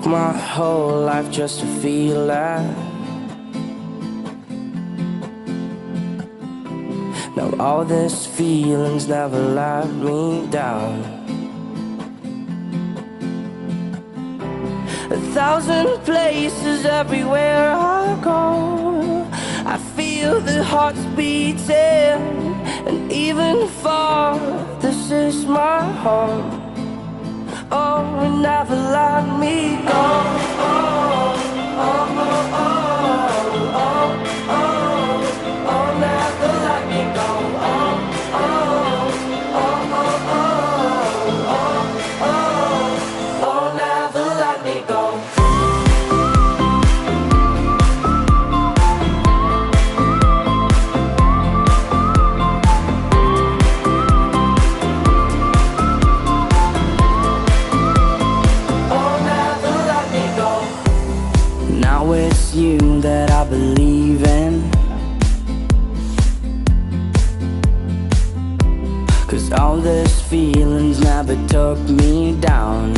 my whole life just to feel that. Now all these feelings never let me down. 1,000 places everywhere I go, I feel the hearts beating, and even far, this is my home. Oh, never let me go. Oh, oh, oh, oh, oh, oh, oh, never let me go. Oh, oh, oh, oh, oh, oh, oh, oh, never let me go. Now it's you that I believe in, 'cause all these feelings never took me down.